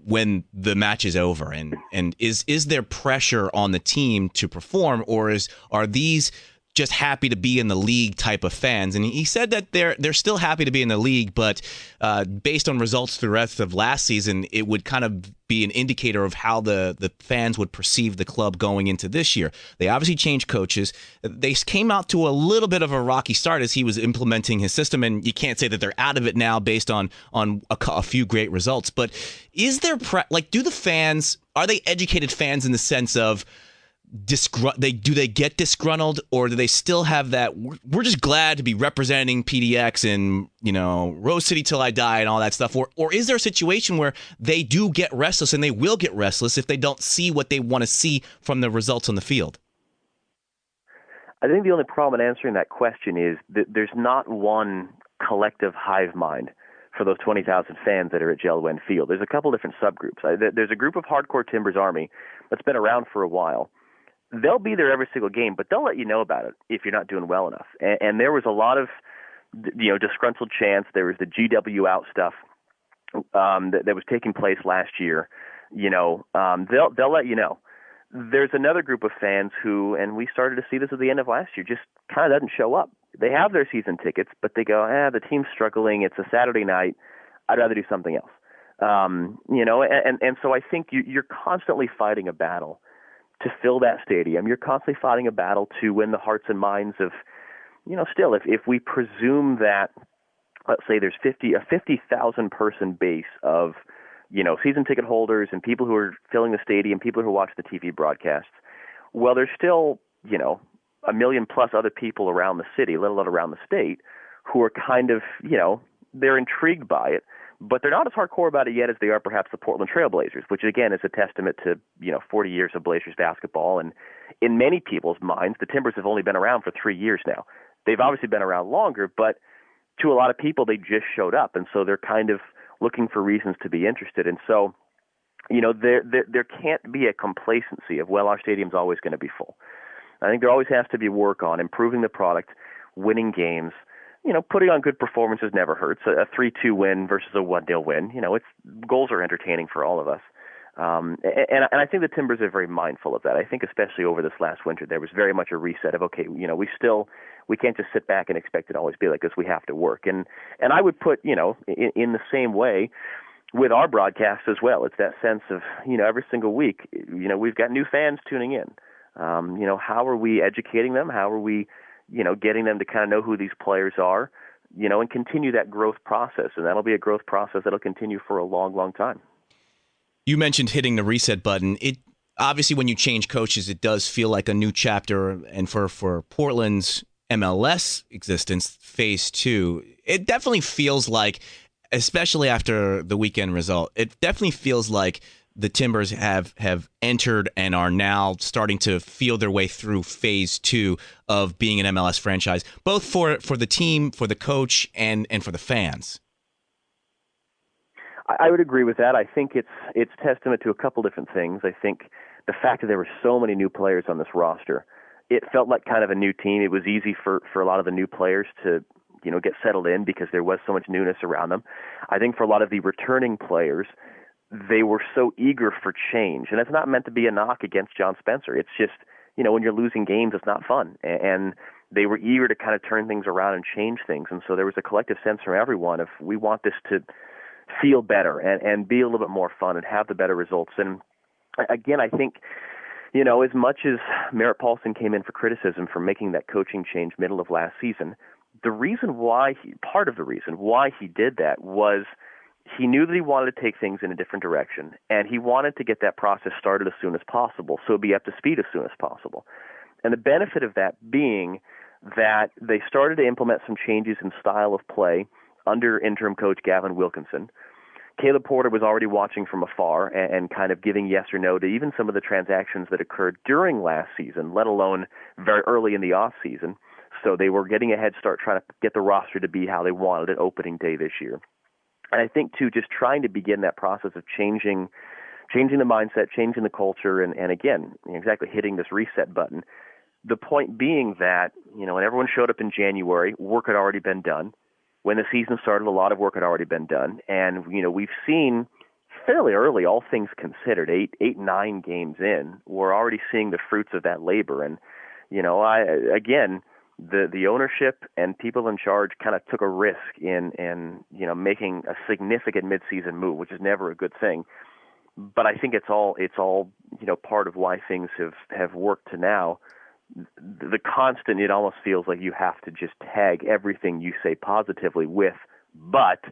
when the match is over, and is there pressure on the team to perform, or are these just happy to be in the league type of fans? And he said that they're still happy to be in the league, but based on results through the rest of last season, it would kind of be an indicator of how the fans would perceive the club going into this year. They obviously changed coaches. They came out to a little bit of a rocky start as he was implementing his system, and you can't say that they're out of it now based on a few great results. But is there do the fans, are they educated fans in the sense of do they get disgruntled, or do they still have that we're just glad to be representing PDX and Rose City till I die and all that stuff, or is there a situation where they do get restless, and they will get restless if they don't see what they want to see from the results on the field? I think the only problem in answering that question is that there's not one collective hive mind for those 20,000 fans that are at Jeld-Wen Field. There's a couple different subgroups. There's a group of hardcore Timbers Army that's been around for a while. They'll be there every single game, but they'll let you know about it if you're not doing well enough. And there was a lot of, disgruntled chants. There was the GW out stuff that was taking place last year. They'll let you know. There's another group of fans who, and we started to see this at the end of last year, just kind of doesn't show up. They have their season tickets, but they go, the team's struggling. It's a Saturday night. I'd rather do something else. And so I think you're constantly fighting a battle to fill that stadium. You're constantly fighting a battle to win the hearts and minds of, still, if we presume that, let's say there's a 50,000 person base of, season ticket holders and people who are filling the stadium, people who watch the TV broadcasts. Well, there's still, 1 million plus other people around the city, let alone around the state, who are kind of, they're intrigued by it, but they're not as hardcore about it yet as they are perhaps the Portland Trail Blazers, which again is a testament to, 40 years of Blazers basketball. And in many people's minds, the Timbers have only been around for 3 years now. They've obviously been around longer, but to a lot of people, they just showed up. And so they're kind of looking for reasons to be interested. And so, there can't be a complacency of, our stadium's always going to be full. I think there always has to be work on improving the product, winning games. Putting on good performances never hurts. A 3-2 win versus a 1-0 win. Goals are entertaining for all of us. And I think the Timbers are very mindful of that. I think especially over this last winter, there was very much a reset of, okay, we can't just sit back and expect it to always be like this. We have to work. And I would put, in the same way with our broadcast as well. It's that sense of, every single week, we've got new fans tuning in. How are we educating them? How are we, getting them to kind of know who these players are, and continue that growth process. And that'll be a growth process that'll continue for a long, long time. You mentioned hitting the reset button. It obviously, when you change coaches, it does feel like a new chapter. And for Portland's MLS existence, phase 2, it definitely feels like, especially after the weekend result, it definitely feels like the Timbers have entered and are now starting to feel their way through phase 2 of being an MLS franchise, both for the team, for the coach, and for the fans. I would agree with that. I think it's testament to a couple different things. I think the fact that there were so many new players on this roster, it felt like kind of a new team. It was easy for a lot of the new players to get settled in because there was so much newness around them. I think for a lot of the returning players, they were so eager for change. And it's not meant to be a knock against John Spencer. It's just, when you're losing games, it's not fun. And they were eager to kind of turn things around and change things. And so there was a collective sense from everyone of, we want this to feel better and be a little bit more fun and have the better results. And again, I think, as much as Merritt Paulson came in for criticism for making that coaching change middle of last season, part of the reason why he did that was he knew that he wanted to take things in a different direction, and he wanted to get that process started as soon as possible, so be up to speed as soon as possible. And the benefit of that being that they started to implement some changes in style of play under interim coach Gavin Wilkinson. Caleb Porter was already watching from afar and kind of giving yes or no to even some of the transactions that occurred during last season, let alone very early in the off season. So they were getting a head start trying to get the roster to be how they wanted it opening day this year. And I think, too, just trying to begin that process of changing the mindset, changing the culture, and again, exactly hitting this reset button. The point being that, when everyone showed up in January, work had already been done. When the season started, a lot of work had already been done. And, we've seen fairly early, all things considered, 9 games in, we're already seeing the fruits of that labor. And, the ownership and people in charge kind of took a risk in making a significant midseason move, which is never a good thing. But I think it's all part of why things have worked to now. The constant, it almost feels like you have to just tag everything you say positively with, but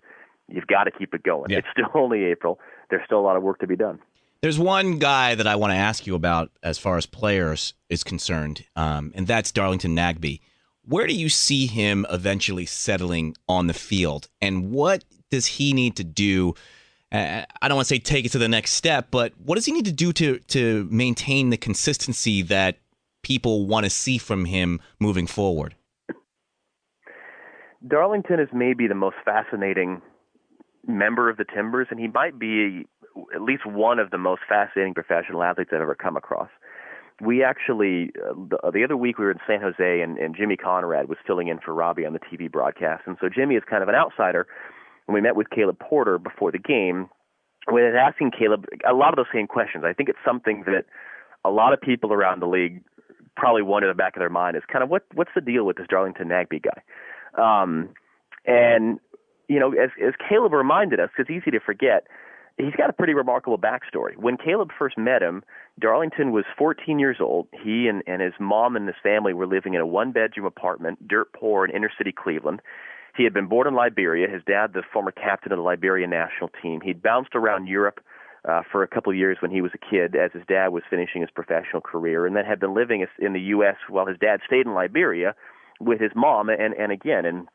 you've got to keep it going. Yeah. It's still only April. There's still a lot of work to be done. There's one guy that I want to ask you about as far as players is concerned, and that's Darlington Nagbe. Where do you see him eventually settling on the field, and what does he need to do? I don't want to say take it to the next step, but what does he need to do to maintain the consistency that people want to see from him moving forward? Darlington is maybe the most fascinating member of the Timbers, and he might be at least one of the most fascinating professional athletes I've ever come across. We actually, the other week we were in San Jose, and Jimmy Conrad was filling in for Robbie on the TV broadcast. And so Jimmy is kind of an outsider. And we met with Caleb Porter before the game. We were asking Caleb a lot of those same questions. I think it's something that a lot of people around the league probably wonder in the back of their mind is kind of what's the deal with this Darlington Nagbe guy? And, you know, as Caleb reminded us, because it's easy to forget, he's got a pretty remarkable backstory. When Caleb first met him, Darlington was 14 years old. He and his mom and his family were living in a one-bedroom apartment, dirt poor in inner-city Cleveland. He had been born in Liberia. His dad, the former captain of the Liberian national team. He'd bounced around Europe for a couple of years when he was a kid as his dad was finishing his professional career, and then had been living in the U.S. while his dad stayed in Liberia with his mom and again in,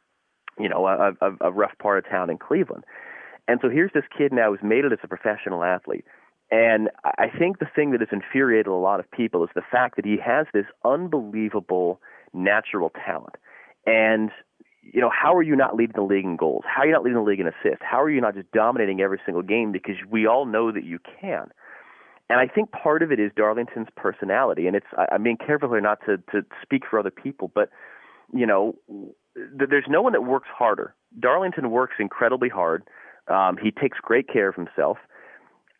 you know, a rough part of town in Cleveland. And so here's this kid now who's made it as a professional athlete. And I think the thing that has infuriated a lot of people is the fact that he has this unbelievable natural talent. And, you know, how are you not leading the league in goals? How are you not leading the league in assists? How are you not just dominating every single game? Because we all know that you can. And I think part of it is Darlington's personality. And I'm being careful here not to speak for other people, but, you know, there's no one that works harder. Darlington works incredibly hard. He takes great care of himself.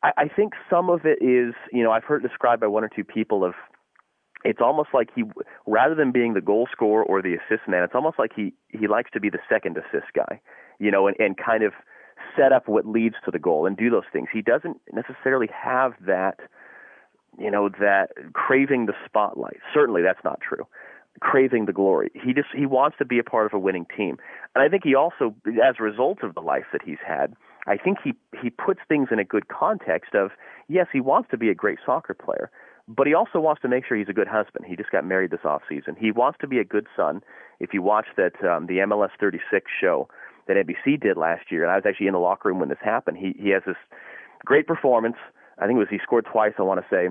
I think some of it is, you know, I've heard it described by one or two people of, it's almost like he, rather than being the goal scorer or the assist man, it's almost like he likes to be the second assist guy, you know, and kind of set up what leads to the goal and do those things. He doesn't necessarily have that, you know, that craving the spotlight. Certainly that's not true. Craving the glory. He wants to be a part of a winning team. And I think he also, as a result of the life that he's had, I think he puts things in a good context of, yes, he wants to be a great soccer player, but he also wants to make sure he's a good husband. He just got married this offseason. He wants to be a good son. If you watch that the MLS 36 show that NBC did last year, and I was actually in the locker room when this happened, he has this great performance. I think it was he scored twice, I want to say.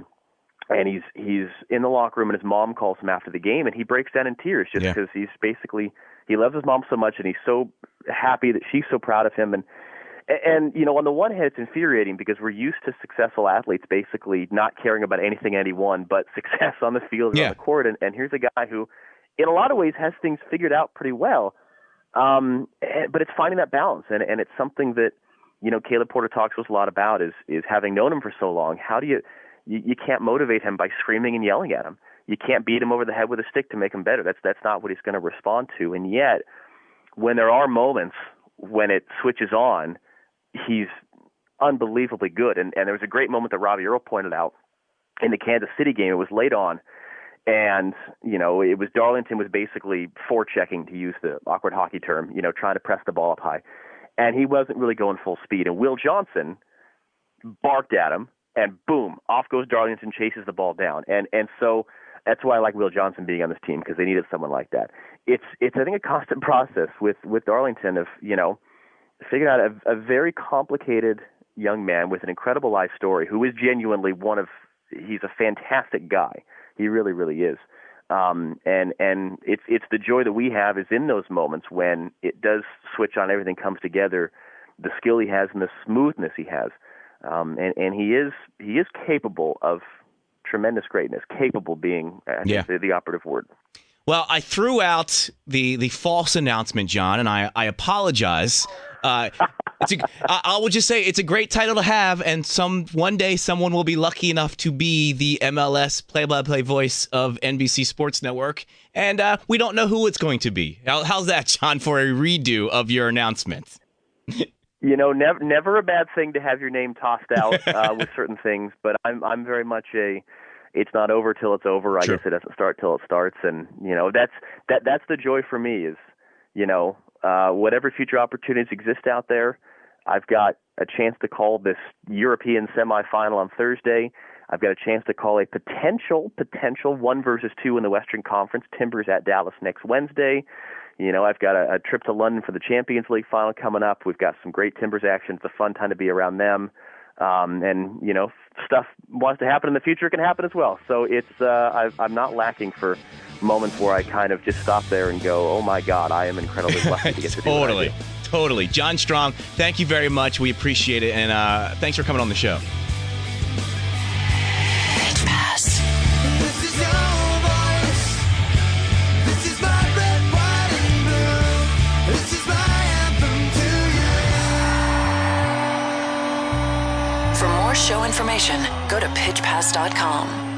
And he's in the locker room, and his mom calls him after the game, and he breaks down in tears just because he's basically, he loves his mom so much, and he's so happy that she's so proud of him. And you know, on the one hand, it's infuriating because we're used to successful athletes basically not caring about anything anyone but success on the field and on the court. And here's a guy who, in a lot of ways, has things figured out pretty well. But it's finding that balance, and it's something that, you know, Caleb Porter talks to us a lot about is having known him for so long. How do you can't motivate him by screaming and yelling at him. You can't beat him over the head with a stick to make him better. That's not what he's going to respond to. And yet, when there are moments when it switches on, he's unbelievably good. And there was a great moment that Robbie Earl pointed out in the Kansas City game. It was late on, and, you know, it was Darlington was basically forechecking, to use the awkward hockey term, you know, trying to press the ball up high. And he wasn't really going full speed. And Will Johnson barked at him, and boom, off goes Darlington, chases the ball down. And so that's why I like Will Johnson being on this team, because they needed someone like that. It's I think, a constant process with Darlington of, you know, figuring out a very complicated young man with an incredible life story who is genuinely he's a fantastic guy. He really, really is. And it's the joy that we have is in those moments when it does switch on, everything comes together, the skill he has and the smoothness he has. And he is capable of tremendous greatness, capable being the operative word. Well, I threw out the false announcement, John, and I apologize. I will just say it's a great title to have, and one day someone will be lucky enough to be the MLS play-by-play voice of NBC Sports Network, and we don't know who it's going to be. How's that, John, for a redo of your announcement? You know, never a bad thing to have your name tossed out with certain things, but I'm very much it's not over till it's over. I guess it doesn't start till it starts, and you know that's the joy for me is, you know, whatever future opportunities exist out there. I've got a chance to call this European semifinal on Thursday. I've got a chance to call a potential 1 versus 2 in the Western Conference, Timbers at Dallas next Wednesday. You know, I've got a trip to London for the Champions League final coming up. We've got some great Timbers action. It's a fun time to be around them. And, you know, stuff wants to happen in the future, can happen as well. So it's I'm not lacking for moments where I kind of just stop there and go, oh, my God, I am incredibly lucky to get to do what I do. Totally. John Strong, thank you very much. We appreciate it, and thanks for coming on the show. Pitch Pass. This is your voice. This is my red, white, and blue. This is my anthem to you. For more show information, go to pitchpass.com.